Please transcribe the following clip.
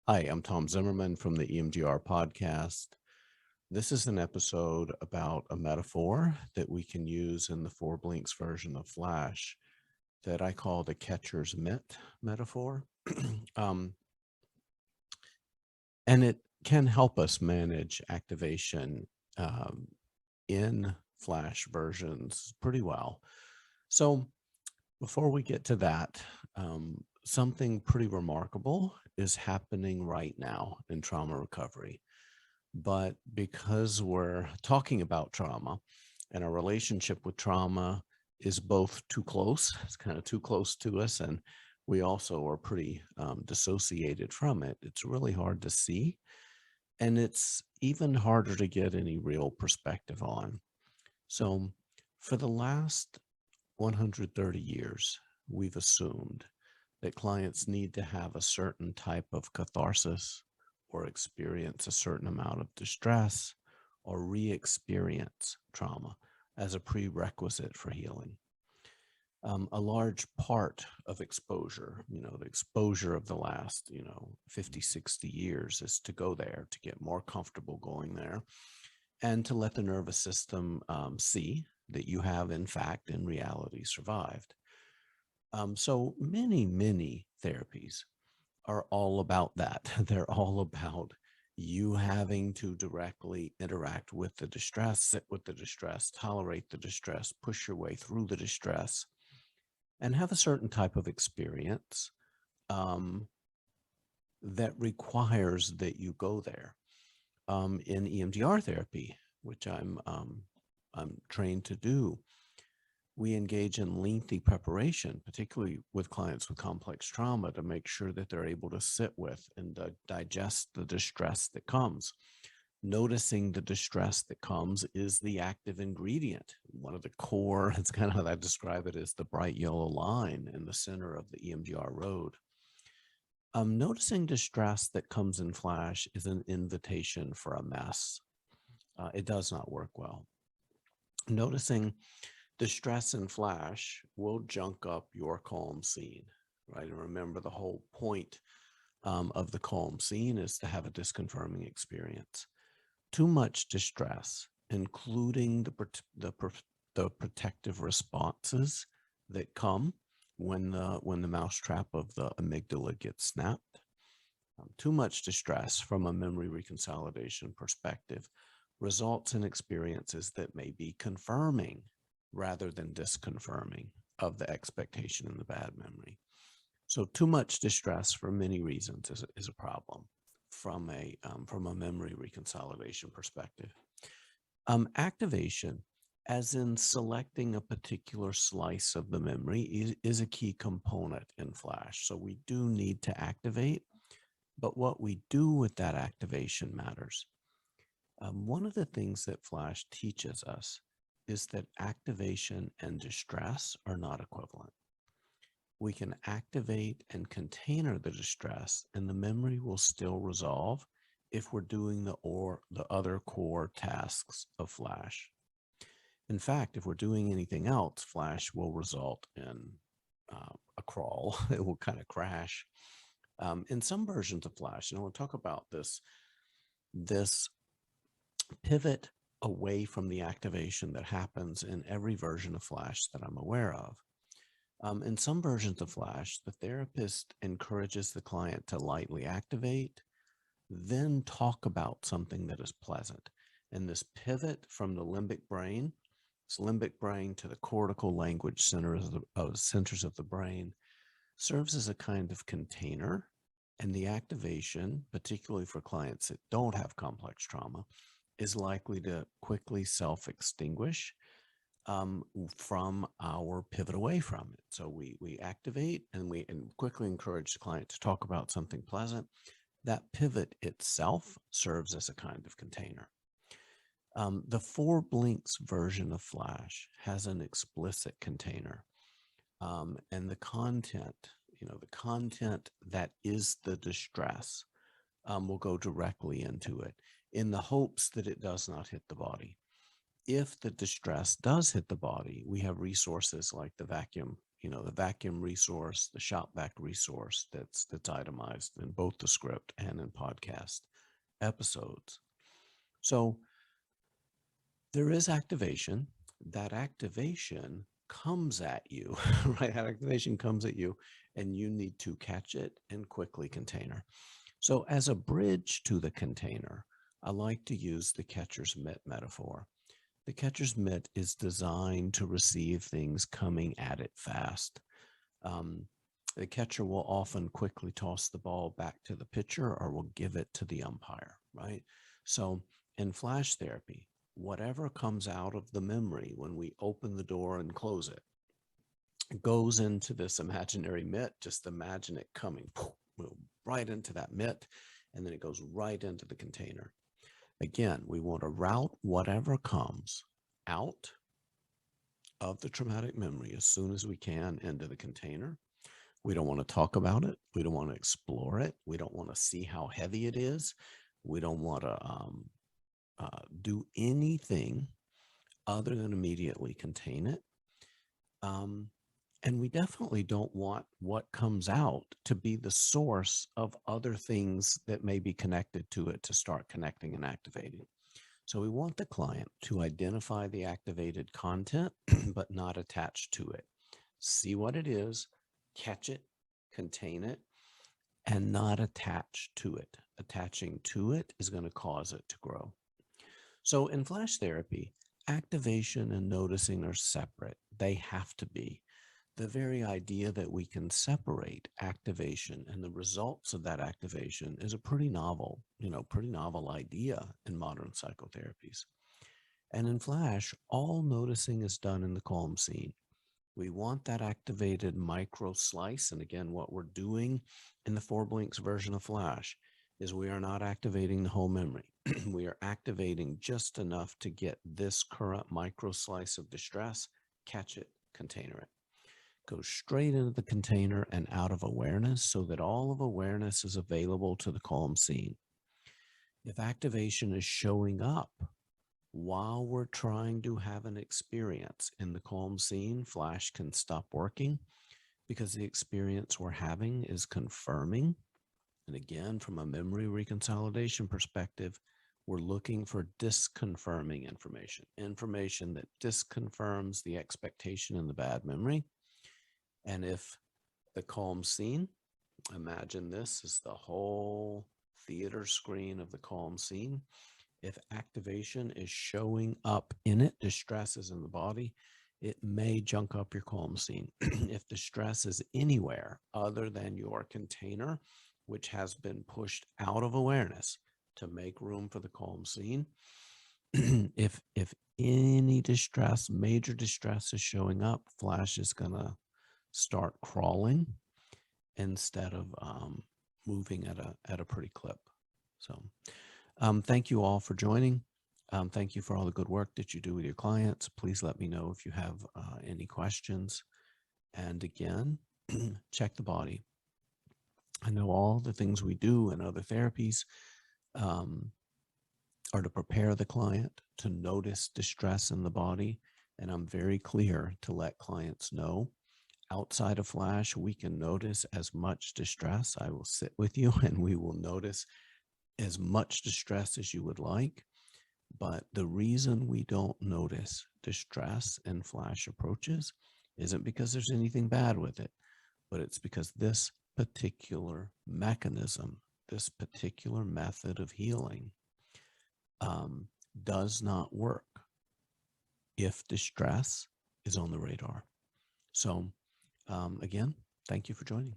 Hi, I'm Tom Zimmerman from the EMDR podcast. This is an episode about a metaphor that we can use in the Four Blinks version of Flash that I call the catcher's mitt metaphor. um, and it can help us manage activation um, in Flash versions pretty well. So, before we get to that, something pretty remarkable is happening right now in trauma recovery. But because we're talking about trauma and our relationship with trauma is both too close, it's kind of too close to us, and we also are pretty dissociated from it, it's really hard to see. And it's even harder to get any real perspective on. So, for the last 130 years, we've assumed that clients need to have a certain type of catharsis or experience a certain amount of distress or re-experience trauma as a prerequisite for healing. A large part of exposure, the exposure of the last, 50, 60 years is to go there, to get more comfortable going there, and to let the nervous system see that you have, in fact, in reality, survived. So many therapies are all about that. They're all about you having to directly interact with the distress, sit with the distress, tolerate the distress, push your way through the distress, and have a certain type of experience um, that requires that you go there. In EMDR therapy, which I'm trained to do, we engage in lengthy preparation, particularly with clients with complex trauma, to make sure that they're able to sit with and digest the distress that comes. Noticing the distress that comes is the active ingredient. One of the core, it's kind of how I describe it, is the bright yellow line in the center of the EMDR road. Noticing distress that comes in Flash is an invitation for a mess. It does not work well. Noticing distress in Flash will junk up your calm scene, right? And remember, the whole point of the calm scene is to have a disconfirming experience. Too much distress, including the protective responses that come when the mousetrap of the amygdala gets snapped. Too much distress from a memory reconsolidation perspective results in experiences that may be confirming rather than disconfirming of the expectation in the bad memory. So too much distress for many reasons is a problem from a memory reconsolidation perspective. Activation, as in selecting a particular slice of the memory, is a key component in Flash. So we do need to activate, but what we do with that activation matters. One of the things that Flash teaches us is that activation and distress are not equivalent. We can activate and container the distress, and the memory will still resolve if we're doing the other core tasks of Flash. In fact, if we're doing anything else, Flash will result in a crawl. It will kind of crash. In some versions of Flash, we'll talk about this pivot away from the activation that happens in every version of Flash that I'm aware of. In some versions of Flash, the therapist encourages the client to lightly activate, then talk about something that is pleasant. And this pivot from the limbic brain to the cortical language centers of the brain, serves as a kind of container. And the activation, particularly for clients that don't have complex trauma, is likely to quickly self-extinguish from our pivot away from it. So we activate and we quickly encourage the client to talk about something pleasant. That pivot itself serves as a kind of container. The Four Blinks version of Flash has an explicit container, and the content that is the distress will go directly into it in the hopes that it does not hit the body. If the distress does hit the body, we have resources like the vacuum the vacuum resource, the shop vac resource that's itemized in both the script and in podcast episodes. So there is activation. That activation comes at you, right? That activation comes at you, and you need to catch it and quickly container. So as a bridge to the container, I like to use the catcher's mitt metaphor. The catcher's mitt is designed to receive things coming at it fast. Um, the catcher will often quickly toss the ball back to the pitcher or will give it to the umpire, right? So in flash therapy, whatever comes out of the memory when we open the door and close it, goes into this imaginary mitt. Just imagine it coming right into that mitt, and then it goes right into the container. Again, we want to route whatever comes out of the traumatic memory as soon as we can into the container. We don't want to talk about it. We don't want to explore it. We don't want to see how heavy it is. We don't want to do anything other than immediately contain it. And we definitely don't want what comes out to be the source of other things that may be connected to it to start connecting and activating. So we want the client to identify the activated content, but not attach to it. See what it is, catch it, contain it, and not attach to it. Attaching to it is going to cause it to grow. So in flash therapy, activation and noticing are separate. They have to be. The very idea that we can separate activation and the results of that activation is a pretty novel idea in modern psychotherapies. And in flash, all noticing is done in the calm scene. We want that activated micro slice. And again, what we're doing in the 4Blinks version of flash is we are not activating the whole memory. We are activating just enough to get this current micro slice of distress, catch it, container it. Go straight into the container and out of awareness so that all of awareness is available to the calm scene. If activation is showing up while we're trying to have an experience in the calm scene, flash can stop working because the experience we're having is confirming. And again, from a memory reconsolidation perspective, we're looking for disconfirming information, information that disconfirms the expectation in the bad memory. And if the calm scene, imagine this is the whole theater screen of the calm scene. If activation is showing up in it, distress is in the body, it may junk up your calm scene. If distress is anywhere other than your container, which has been pushed out of awareness to make room for the calm scene, if any distress, major distress is showing up, flash is going to start crawling instead of moving at a pretty clip. So thank you all for joining. Thank you for all the good work that you do with your clients. Please let me know if you have any questions. And again, check the body. I know all the things we do in other therapies are to prepare the client to notice distress in the body. And I'm very clear to let clients know outside of flash, we can notice as much distress. I will sit with you and we will notice as much distress as you would like. But the reason we don't notice distress in flash approaches isn't because there's anything bad with it, but it's because this particular mechanism, this particular method of healing does not work if distress is on the radar. So again, thank you for joining.